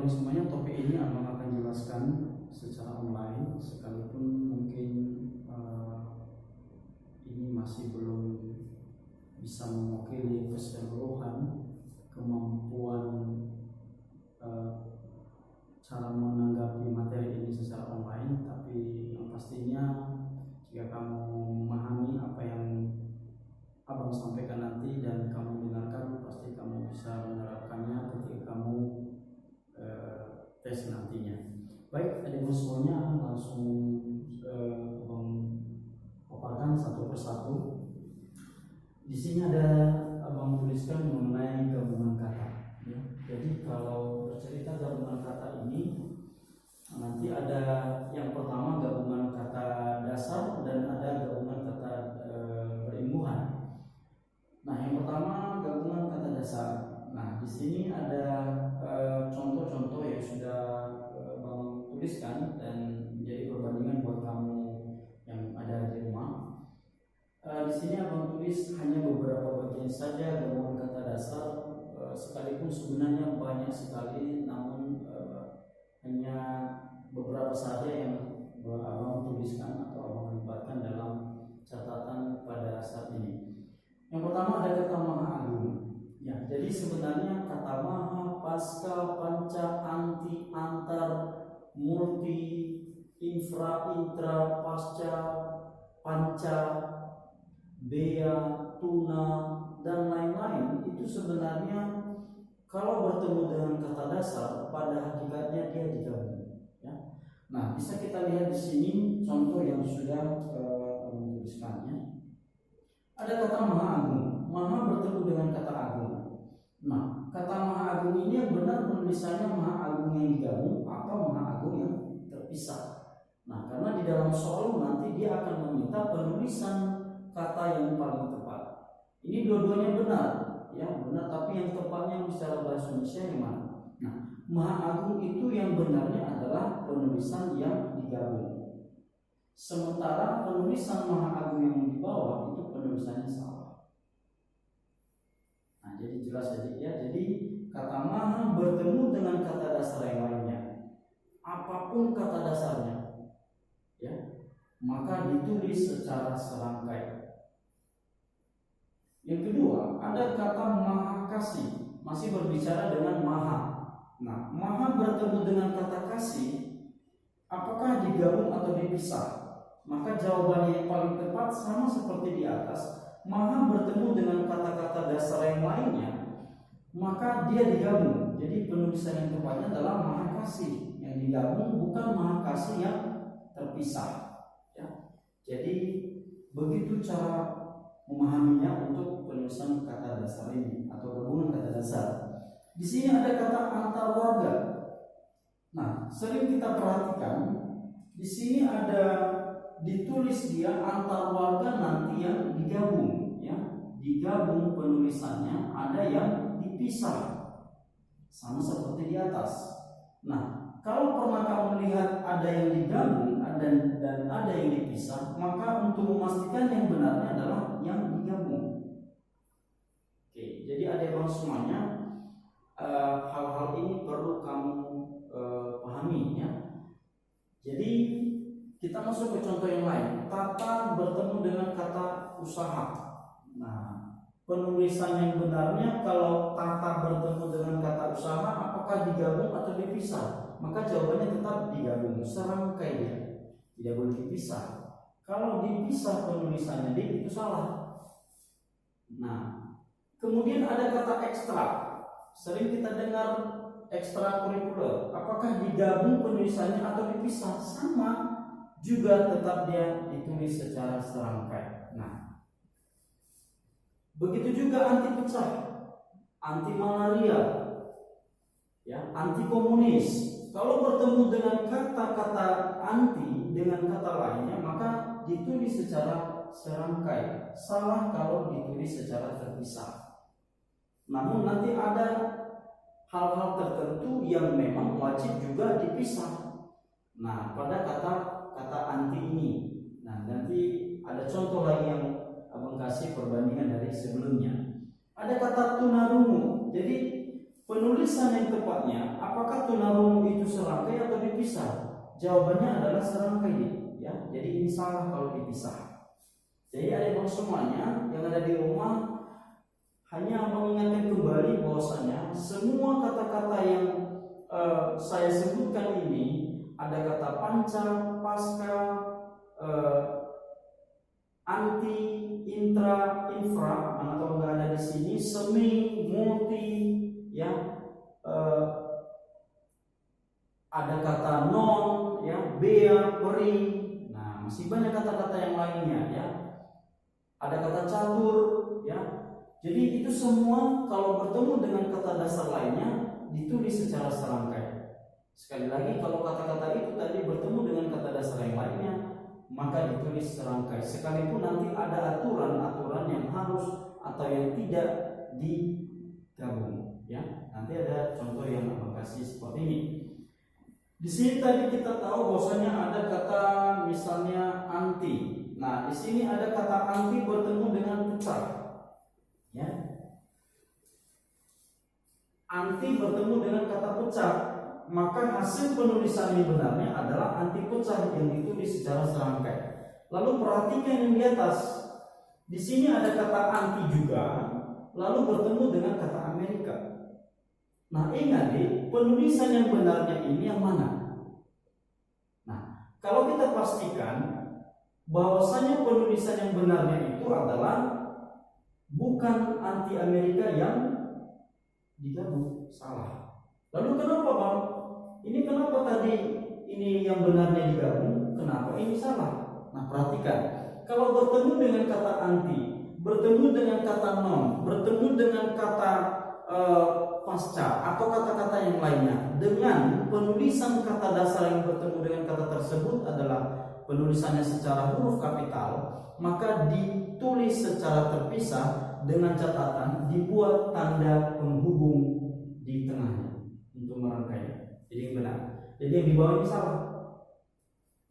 abang semuanya, topik ini abang akan jelaskan secara online, sekalipun mungkin ini masih belum bisa mewakili keseluruhan kemampuan cara menanggapi materi ini secara online, tapi yang pastinya jika kamu memahami apa yang abang sampaikan nanti dan kamu dengarkan, pasti kamu bisa menerapkannya ketika kamu tes nantinya. Baik, adik semuanya, langsung abang paparkan satu persatu. Di sini ada abang tuliskan mengenai gabungan kata. Ya. Jadi kalau bercerita gabungan kata ini, nanti ada yang pertama gabungan kata dasar dan ada gabungan kata berimbuhan. Nah, yang pertama gabungan kata dasar. Nah, di sini ada contoh-contoh yang sudah Bang tuliskan dan menjadi perbandingan buat kamu yang ada di rumah. Di sini Abang tulis hanya beberapa bagian saja gabungan kata dasar, sekalipun sebenarnya banyak sekali, namun hanya beberapa saja yang Abang tuliskan atau Abang libatkan dalam catatan pada saat ini. Yang pertama ada kata maha agung. Ya, jadi sebenarnya kata maha, pasca, panca, anti, antar, multi, infra, intra, pasca, panca, bea, tuna, dan lain-lain itu sebenarnya kalau bertemu dengan kata dasar pada hakikatnya dia digabung. Ya. Nah, bisa kita lihat di sini contoh yang sudah menuliskannya. Ada kata maha agung. Maha bertemu dengan kata agung. Nah, kata maha agung ini yang benar penulisannya maha agung yang digabung atau maha agung yang terpisah. Nah, karena di dalam soal nanti dia akan meminta penulisan kata yang paling tepat. Ini dua-duanya benar, ya benar. Tapi yang tepatnya secara bahasa Indonesia yang mana? Nah, maha agung itu yang benarnya adalah penulisan yang digabung. Sementara penulisan maha agung yang di bawah itu penulisannya salah. Nah, jadi jelas ya. Jadi kata maha bertemu dengan kata dasar yang lainnya. Apapun kata dasarnya, ya, maka ditulis secara serangkai. Yang kedua, ada kata maha kasih, masih berbicara dengan maha. Nah, maha bertemu dengan kata kasih, apakah digabung atau dipisah? Maka jawabannya yang paling tepat sama seperti di atas. Maha bertemu dengan kata-kata dasar yang lainnya, maka dia digabung. Jadi penulisan yang tepatnya adalah maha kasih yang digabung, bukan maha kasih yang terpisah. Ya. Jadi begitu cara memahaminya untuk penulisan kata dasar ini atau gabungan kata dasar. Di sini ada kata antar warga. Nah, sering kita perhatikan di sini ada ditulis dia antar warga nanti yang digabung, ya, digabung penulisannya, ada yang dipisah, sama seperti di atas. Nah, kalau pernah kamu lihat ada yang digabung dan ada yang dipisah, maka untuk memastikan yang benarnya adalah yang digabung. Oke, jadi adik-adik semuanya, hal-hal ini perlu kamu pahami, ya. Jadi kita masuk ke contoh yang lain. Kata bertemu dengan kata usaha. Nah, penulisan yang benarnya kalau kata bertemu dengan kata usaha, apakah digabung atau dipisah? Maka jawabannya tetap digabung, serangkai dia, tidak boleh dipisah. Kalau dipisah penulisannya dia itu salah. Nah, kemudian ada kata ekstra. Sering kita dengar ekstrakurikuler. Apakah digabung penulisannya atau dipisah? Sama, juga tetap dia ditulis secara serangkai. Nah, begitu juga anti pecah, anti malaria, ya, anti komunis. Kalau bertemu dengan kata-kata anti dengan kata lainnya, maka ditulis secara serangkai. Salah kalau ditulis secara terpisah. Namun nanti ada hal-hal tertentu yang memang wajib juga dipisah. Nah, pada kata anti ini, nah nanti ada contoh lagi yang abang kasih perbandingan dari sebelumnya. Ada kata tunarungu. Jadi penulisan yang tepatnya, apakah tunarungu itu serangkai atau dipisah? Jawabannya adalah serangkai, ya. Jadi ini salah kalau dipisah. Jadi adik-adik semuanya yang ada di rumah, hanya mengingatkan kembali bahwasanya semua kata-kata yang saya sebutkan ini, ada kata panca, pasca, anti, intra, infra, atau nggak ada di sini, semi, multi, ya, ada kata non, ya, bea, peri. Nah, masih banyak kata-kata yang lainnya, ya. Ada kata catur, ya. Jadi itu semua kalau bertemu dengan kata dasar lainnya ditulis secara serangkai. Sekali lagi, kalau kata-kata itu tadi bertemu dengan kata dasar yang lainnya, maka ditulis serangkai. Sekalipun nanti ada aturan-aturan yang harus atau yang tidak digabung, ya. Nanti ada contoh yang Abang kasih seperti ini. Di sini tadi kita tahu bahwasanya ada kata misalnya anti. Nah, di sini ada kata anti bertemu dengan pecah, ya. Anti bertemu dengan kata pecah, maka hasil penulisan yang benarnya adalah anti pecah yang ditulis secara serangkai. Lalu perhatikan yang di atas. Di sini ada kata anti juga, lalu bertemu dengan kata Amerika. Nah, ingat deh, penulisan yang benarnya ini yang mana? Nah, kalau kita pastikan bahwasanya penulisan yang benarnya itu adalah bukan anti Amerika yang digabung, salah. Lalu kenapa, Bang? Ini kenapa tadi ini yang benarnya digabung? Kenapa ini salah? Nah, perhatikan. Kalau bertemu dengan kata anti, bertemu dengan kata non, bertemu dengan kata pasca atau kata-kata yang lainnya, dengan penulisan kata dasar yang bertemu dengan kata tersebut adalah penulisannya secara huruf kapital, maka ditulis secara terpisah dengan catatan dibuat tanda penghubung di tengahnya untuk merangkainya. Jadi yang benar. Jadi yang di bawah ini salah.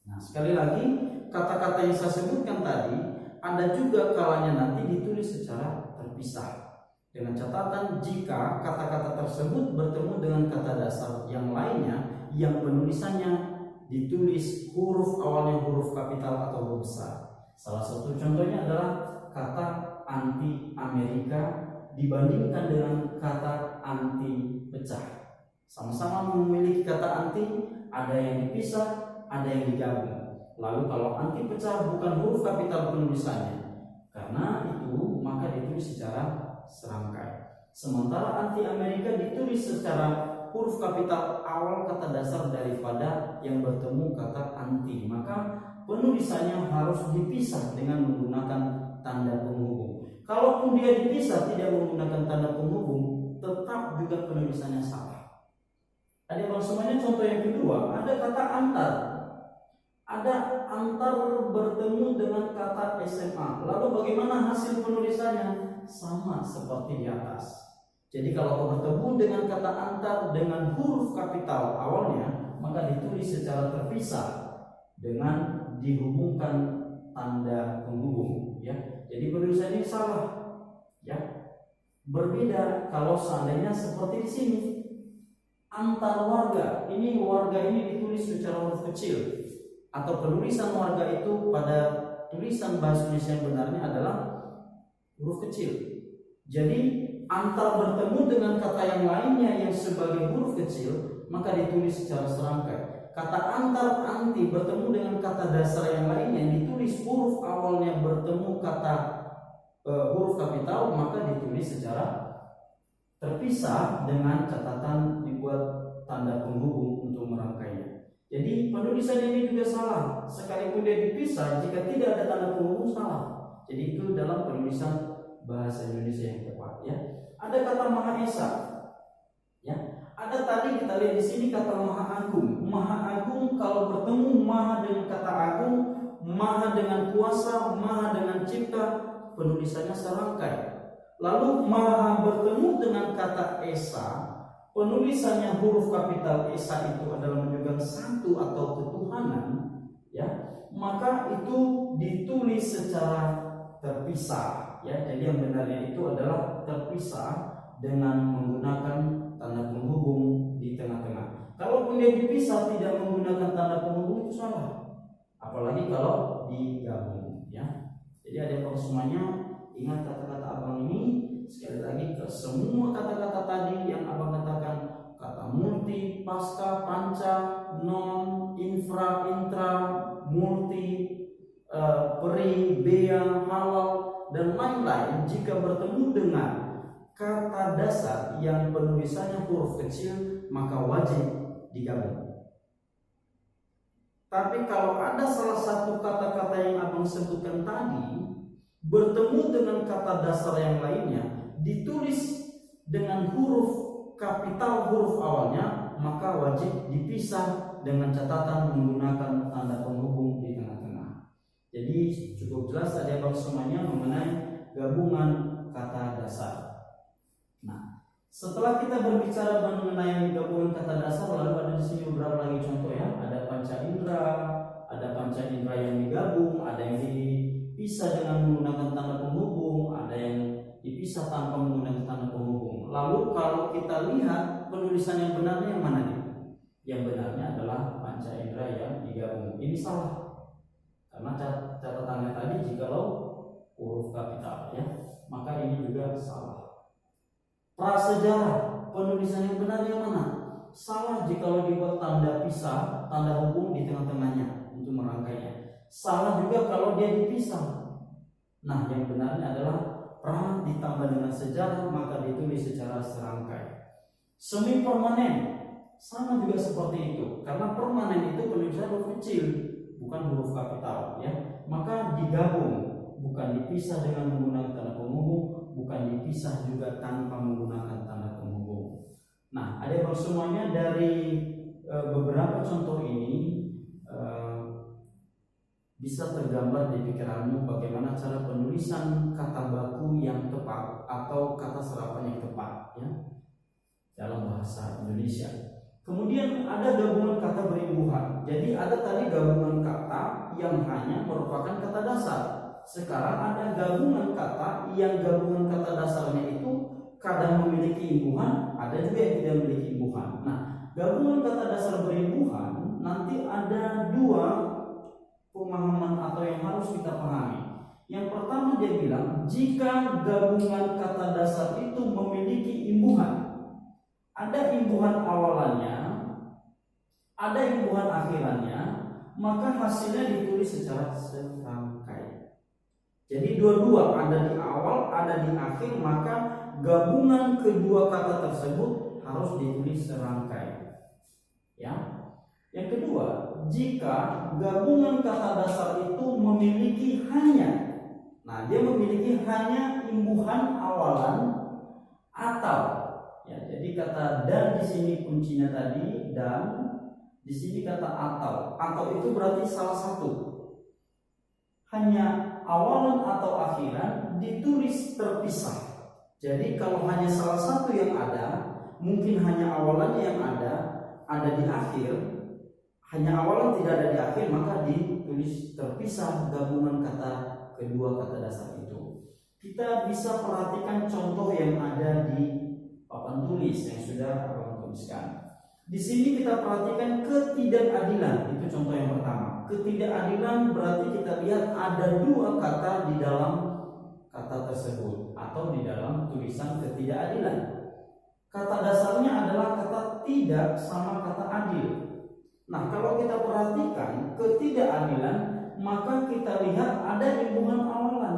Nah, sekali lagi, kata-kata yang saya sebutkan tadi ada juga kalanya nanti ditulis secara terpisah dengan catatan jika kata-kata tersebut bertemu dengan kata dasar yang lainnya yang penulisannya ditulis huruf awalnya huruf kapital atau huruf besar. Salah satu contohnya adalah kata anti Amerika dibandingkan dengan kata anti pecah. Sama-sama memiliki kata anti, ada yang dipisah, ada yang digabung. Lalu kalau anti pecah bukan huruf kapital penulisannya, karena itu maka ditulis secara serangkai. Sementara anti Amerika ditulis secara huruf kapital awal kata dasar daripada yang bertemu kata anti, maka penulisannya harus dipisah dengan menggunakan tanda penghubung. Kalaupun dia dipisah tidak menggunakan tanda penghubung, tetap juga penulisannya salah. Ada bang semuanya. Contoh yang kedua, ada kata antar. Ada antar bertemu dengan kata SMA. Lalu bagaimana hasil penulisannya? Sama seperti di atas. Jadi kalau bertemu dengan kata antar dengan huruf kapital awalnya, maka ditulis secara terpisah dengan dihubungkan tanda penghubung, ya. Jadi penulisan ini salah, ya. Berbeda kalau seandainya seperti di sini. Antar warga, ini warga ini ditulis secara huruf kecil, atau penulisan warga itu pada tulisan bahasa Indonesia yang benarnya adalah huruf kecil. Jadi antar bertemu dengan kata yang lainnya yang sebagai huruf kecil, maka ditulis secara serangkai. Kata antar anti bertemu dengan kata dasar yang lainnya yang ditulis huruf awalnya bertemu kata huruf kapital, maka ditulis secara terpisah dengan catatan dibuat tanda penghubung untuk merangkainya. Jadi penulisan ini juga salah. Sekalipun dia dipisah, jika tidak ada tanda penghubung salah. Jadi itu dalam penulisan bahasa Indonesia yang tepat, ya. Ada kata Maha Esa, ya. Ada tadi kita lihat di sini kata Maha Agung. Maha Agung kalau bertemu Maha dengan kata Agung, Maha dengan kuasa, Maha dengan cipta, penulisannya serangkai. Lalu Maha bertemu dengan kata Esa, penulisannya huruf kapital Esa itu adalah menunjukkan satu atau ketuhanan, ya. Maka itu ditulis secara terpisah, ya. Jadi yang benarnya itu adalah terpisah dengan menggunakan tanda penghubung di tengah-tengah. Kalaupun dia dipisah tidak menggunakan tanda penghubung itu salah. Apalagi kalau digabung, ya. Jadi adik-adik semuanya ingat kata-kata abang ini. Sekali lagi, ke semua kata-kata tadi yang abang katakan, kata multi, pasca, panca, non, infra, intra, multi, peri, bea, halal, dan lain-lain, jika bertemu dengan kata dasar yang penulisannya huruf kecil, maka wajib digabung. Tapi kalau ada salah satu kata-kata yang abang sebutkan tadi bertemu dengan kata dasar yang lainnya, ditulis dengan huruf kapital huruf awalnya, maka wajib dipisah dengan catatan menggunakan tanda penghubung di tengah-tengah. Jadi cukup jelas tadi abang semuanya mengenai gabungan kata dasar. Nah, setelah kita berbicara mengenai gabungan kata dasar, lalu ada di sini beberapa lagi contoh ya. Ada panca indera yang digabung, ada yang dipisah dengan menggunakan tanda penghubung, ada yang dipisah tanpa menggunakan tanda penghubung. Lalu kalau kita lihat penulisan yang benarnya yang mana nih? Yang benarnya adalah panca indera yang digabung. Ini salah, karena catatannya tadi jikalau huruf kapital ya, maka ini juga salah. Prasejarah, penulisan yang benar yang mana? Salah jikalau dibuat tanda pisah, tanda hubung di tengah-tengahnya untuk merangkainya. Salah juga kalau dia dipisah. Nah, yang benarnya adalah pra ditambah dengan sejarah, maka ditulis secara serangkai. Semi permanen sama juga seperti itu, karena permanen itu penulisan huruf kecil, bukan huruf kapital ya. Maka digabung, bukan dipisah dengan menggunakan tanda penghubung, bukan dipisah juga tanpa menggunakan tanda penghubung. Nah, ada semuanya dari beberapa contoh ini bisa tergambar di pikiranmu bagaimana cara penulisan kata baku yang tepat atau kata serapan yang tepat ya dalam bahasa Indonesia. Kemudian ada gabungan kata berimbuhan. Jadi ada tadi gabungan kata yang hanya merupakan kata dasar. Sekarang ada gabungan kata yang gabungan kata dasarnya itu kadang memiliki imbuhan, ada juga yang tidak memiliki imbuhan. Nah, gabungan kata dasar berimbuhan nanti ada dua pemahaman atau yang harus kita pahami. Yang pertama dia bilang, jika gabungan kata dasar itu memiliki imbuhan, ada imbuhan awalannya, ada imbuhan akhirannya, maka hasilnya ditulis secara serangkai. Jadi dua-dua, ada di awal, ada di akhir, maka gabungan kedua kata tersebut harus ditulis serangkai. Ya. Yang kedua, jika gabungan kata dasar itu memiliki hanya, nah dia memiliki hanya imbuhan awalan atau, ya jadi kata dan di sini kuncinya tadi dan, di sini kata atau itu berarti salah satu, hanya awalan atau akhiran ditulis terpisah. Jadi kalau hanya salah satu yang ada, mungkin hanya awalannya yang ada di akhir. Hanya awalan tidak ada di akhir, maka ditulis terpisah gabungan kata kedua kata dasar itu. Kita bisa perhatikan contoh yang ada di papan tulis yang sudah abang tuliskan. Di sini kita perhatikan ketidakadilan, itu contoh yang pertama. Ketidakadilan berarti kita lihat ada dua kata di dalam kata tersebut atau di dalam tulisan ketidakadilan. Kata dasarnya adalah kata tidak sama kata adil. Nah, kalau kita perhatikan ketidakadilan, maka kita lihat ada imbuhan awalan,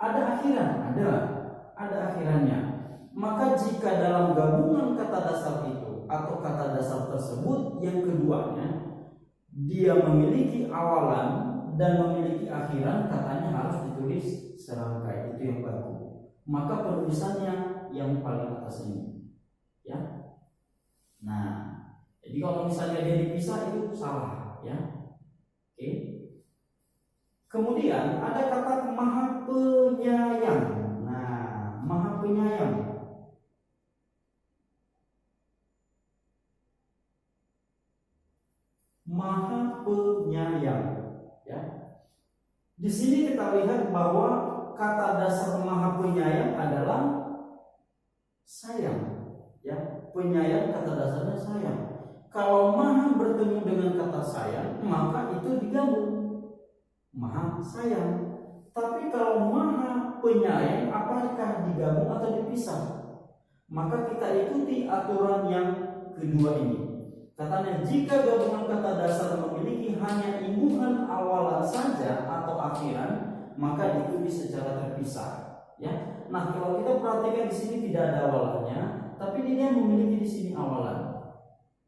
ada akhiran, ada akhirannya. Maka jika dalam gabungan kata dasar itu atau kata dasar tersebut yang keduanya dia memiliki awalan dan memiliki akhiran, katanya harus ditulis serangkai, itu yang baku. Maka penulisannya yang paling atas ini, ya. Nah, jadi kalau misalnya dia dipisah itu salah, ya. Oke. Kemudian ada kata maha penyayang. Nah, maha penyayang. Maha penyayang, ya. Di sini kita lihat bahwa kata dasar maha penyayang adalah sayang. Ya, penyayang kata dasarnya sayang. Kalau maha bertemu dengan kata sayang, maka itu digabung, maha sayang. Tapi kalau maha penyayang, apakah digabung atau dipisah? Maka kita ikuti aturan yang kedua ini. Katanya, jika gabungan kata dasar memiliki hanya imbuhan awalan saja atau akhiran, maka ditulis secara terpisah. Ya, nah kalau kita perhatikan di sini tidak ada awalannya, tapi dia memiliki di sini awalan.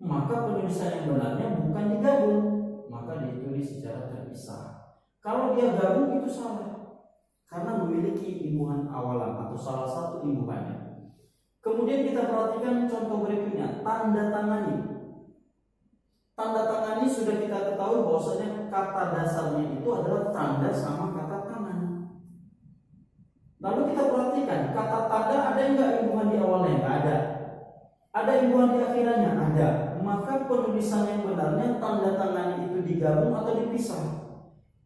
Maka penulisan yang benarnya bukan digabung, maka ditulis secara terpisah. Kalau dia gabung itu salah, karena memiliki imbuhan awalan atau salah satu imbuhannya. Kemudian kita perhatikan contoh berikutnya, tanda tangani. Tanda tangani sudah kita ketahui bahwasanya kata dasarnya itu adalah tanda sama kata tangan. Lalu kita perhatikan kata tanda ada enggak imbuhan di awalnya? Enggak ada. Ada imbuhan di akhirannya? Ada. Maka penulisan yang benarnya tanda tangani itu digabung atau dipisah.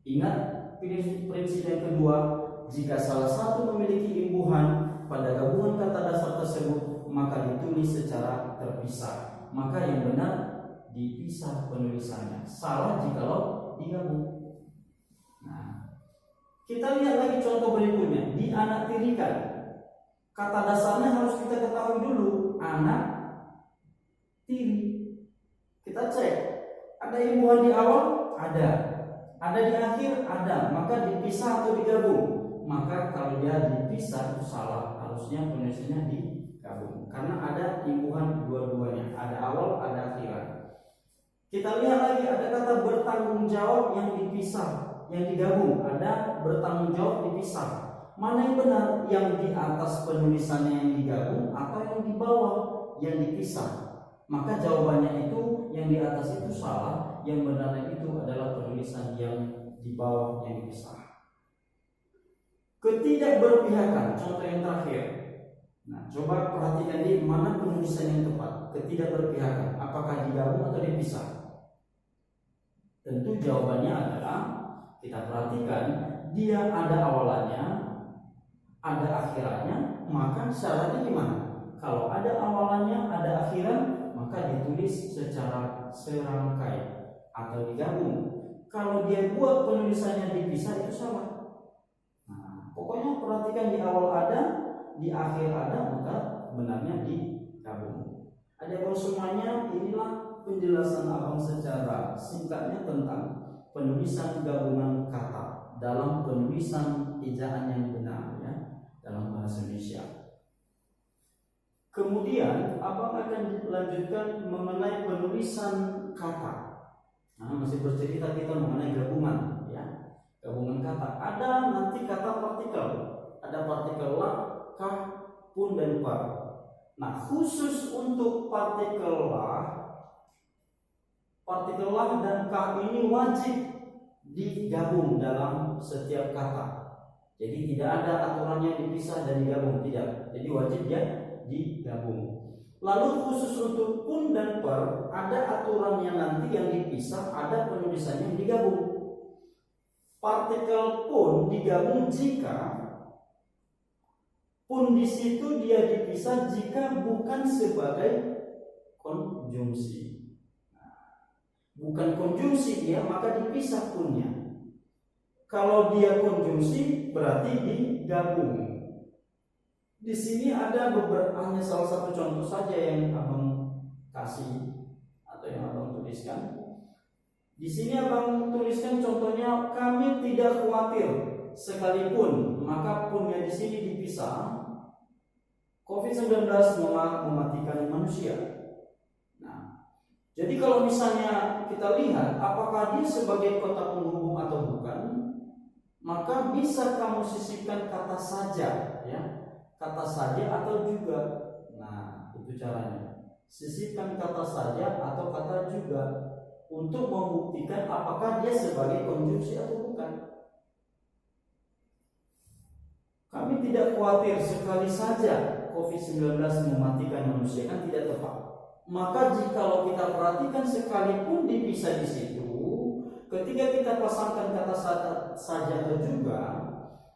Ingat prinsip yang kedua, jika salah satu memiliki imbuhan pada gabungan kata dasar tersebut, maka ditulis secara terpisah. Maka yang benar dipisah penulisannya. Salah jikalau digabung. Nah, kita lihat lagi contoh berikutnya, dianaktirikan. Kata dasarnya harus kita ketahui dulu, anak tiri. Kita cek, ada imbuhan di awal? Ada di akhir? Ada. Maka dipisah atau digabung? Maka kalau dia dipisah itu salah, harusnya penulisannya digabung. Karena ada imbuhan dua-duanya, ada awal, ada akhiran. Kita lihat lagi, ada kata bertanggung jawab yang dipisah, yang digabung. Ada bertanggung jawab dipisah. Mana yang benar? Yang di atas penulisannya yang digabung atau yang di bawah yang dipisah? Maka jawabannya itu yang di atas itu salah, yang benarnya itu adalah penulisan yang di bawah yang dipisah. Ketidakberpihakan, contoh yang terakhir. Nah, coba perhatikan di mana penulisan yang tepat. Ketidakberpihakan, apakah digabung atau dipisah? Tentu jawabannya adalah, kita perhatikan, dia ada awalannya, ada akhirannya, maka syaratnya gimana? Kalau ada awalannya, ada akhiran, maka ditulis secara serangkai atau digabung. Kalau dia buat penulisannya dipisah, itu salah. Nah, pokoknya perhatikan, di awal ada, di akhir ada, maka benarnya digabung. Adapun semuanya, inilah penjelasan abang secara singkatnya tentang penulisan gabungan kata dalam penulisan ejaan yang benar, ya, dalam bahasa Indonesia. Kemudian abang akan lanjutkan mengenai penulisan kata. Nah, masih bercerita kita mengenai gabungan, ya, gabungan kata. Ada nanti kata partikel, ada partikel la, kah, pun, dan par. Nah, khusus untuk partikel la dan kah ini wajib digabung dalam setiap kata. Jadi tidak ada aturannya dipisah dan digabung, tidak. Jadi wajib ya digabung. Lalu khusus untuk pun dan per, ada aturannya nanti yang dipisah, ada penulisannya yang digabung. Partikel pun digabung jika pun di situ dia dipisah jika bukan sebagai konjungsi. Bukan konjungsi dia, maka dipisah punnya. Kalau dia konjungsi berarti digabung. Di sini ada hanya salah satu contoh saja yang abang kasih atau yang abang tuliskan. Di sini abang tuliskan contohnya, kami tidak khawatir sekalipun, maka punnya di sini dipisah. COVID-19 mematikan manusia. Nah, jadi kalau misalnya kita lihat apakah dia sebagai kota penghubung atau bukan, maka bisa kamu sisipkan kata saja, ya, kata saja atau juga. Nah, itu caranya. Sisipkan kata saja atau kata juga untuk membuktikan apakah dia sebagai konjungsi atau bukan. Kami tidak khawatir, sekali saja COVID-19 mematikan manusia, kan tidak tepat. Maka jikalau kita perhatikan sekalipun dipisah di situ, ketika kita pasangkan kata saja atau juga,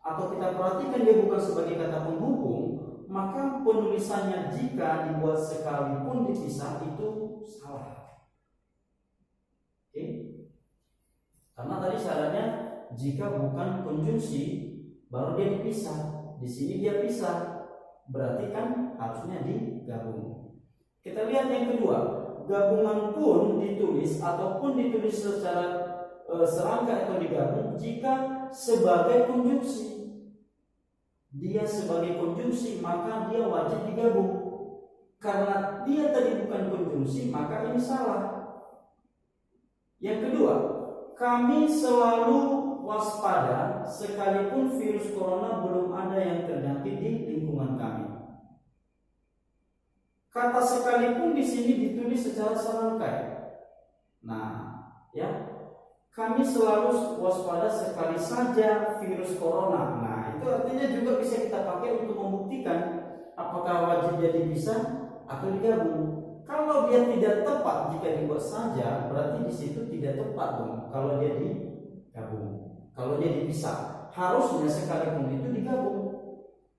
atau kita perhatikan dia bukan sebagai kata penghubung, maka penulisannya jika dibuat sekalipun dipisah itu salah. Oke? Karena tadi syaratnya jika bukan konjungsi baru dia dipisah. Di sini dia pisah, berarti kan harusnya digabung. Kita lihat yang kedua, gabungan pun ditulis ataupun ditulis secara serangkai atau digabung jika sebagai konjungsi. Dia sebagai konjungsi maka dia wajib digabung. Karena dia tadi bukan konjungsi maka ini salah. Yang kedua, kami selalu waspada sekalipun virus corona belum ada yang terjangkit di lingkungan kami. Kata sekalipun di sini ditulis secara serangkai. Nah, ya, kami selalu waspada sekali saja virus corona. Nah, itu artinya juga bisa kita pakai untuk membuktikan apakah wajib jadi bisa atau digabung. Kalau dia tidak tepat jika dibuat saja, berarti di situ tidak tepat dong. Kalau dia digabung, kalau dia dipisah, harusnya sekalipun itu digabung.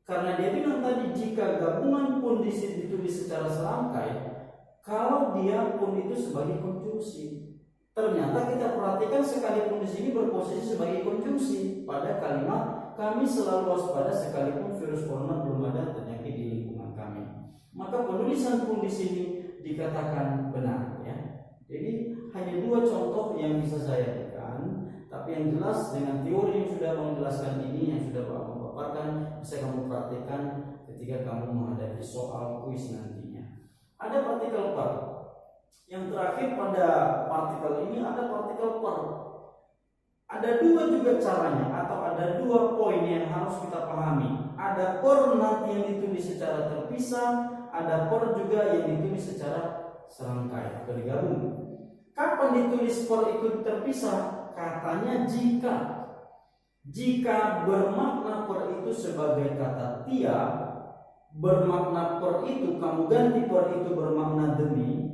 Karena dia bilang tadi jika gabungan pun di sini ditulis secara serangkai, kalau dia pun itu sebagai konjungsi. Ternyata kita perhatikan sekalipun di sini berposisi sebagai konjungsi pada kalimat kami selalu waspada sekalipun virus corona belum ada terjangkit di lingkungan kami. Maka penulisan pun di sini dikatakan benar, ya. Jadi hanya dua contoh yang bisa saya berikan, tapi yang jelas dengan teori yang sudah menjelaskan ini, yang sudah Bapak paparkan, bisa kamu praktikkan ketika kamu menghadapi soal kuis nantinya. Ada partikel per. Yang terakhir pada partikel ini ada partikel per. Ada dua juga caranya atau ada dua poin yang harus kita pahami. Ada per nanti yang ditulis secara terpisah, ada per juga yang ditulis secara serangkai atau digabung. Kapan ditulis per itu terpisah? Katanya jika bermakna per itu sebagai kata tiap, bermakna per itu kamu ganti per itu bermakna demi,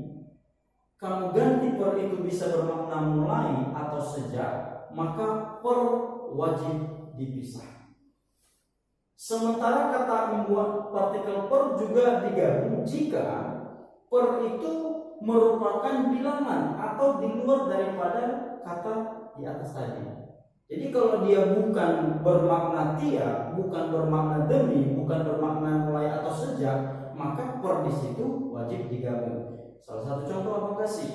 kamu ganti per itu bisa bermakna mulai atau sejak, maka per wajib dipisah. Sementara kata membuat partikel per juga digabung jika per itu merupakan bilangan atau di luar daripada kata di atas tadi. Jadi kalau dia bukan bermakna tiap, bukan bermakna demi, bukan bermakna mulai atau sejak, maka per di situ wajib digabung. Salah satu contoh apa kasih?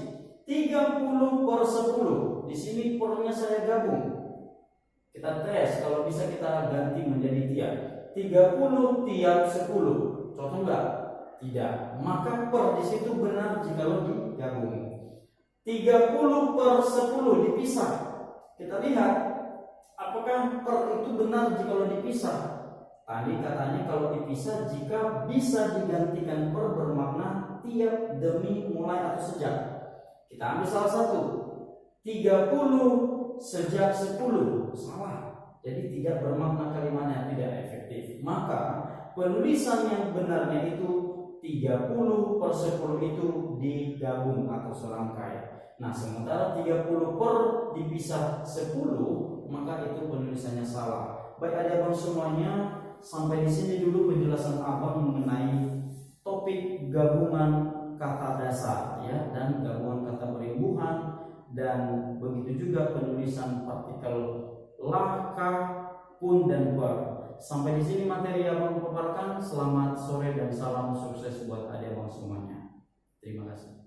30 per 10. Di sini pernya saya gabung. Kita tes, kalau bisa kita ganti menjadi tiap. 30 tiap 10. Contoh enggak? Tidak. Maka per di situ benar jika digabung. 30 per 10 dipisah. Kita lihat apakah per itu benar jika dipisah. Tadi katanya kalau dipisah jika bisa digantikan per bermakna tiap, demi, mulai atau sejak. Kita ambil salah satu. 30 sejak 10. Salah. Jadi tidak bermakna kalimatnya, tidak efektif. Maka penulisan yang benarnya itu 30 per 10 itu digabung atau serangkai. Nah, sementara 30 per dipisah 10, maka itu penulisannya salah. Baik adik-adik semuanya, sampai di sini dulu penjelasan abang mengenai topik gabungan kata dasar, ya, dan gabungan kata perimbuhan, dan begitu juga penulisan partikel lah, ka, pun, dan per. Sampai di sini materi yang abang paparkan. Selamat sore dan salam sukses buat adik abang semuanya. Terima kasih.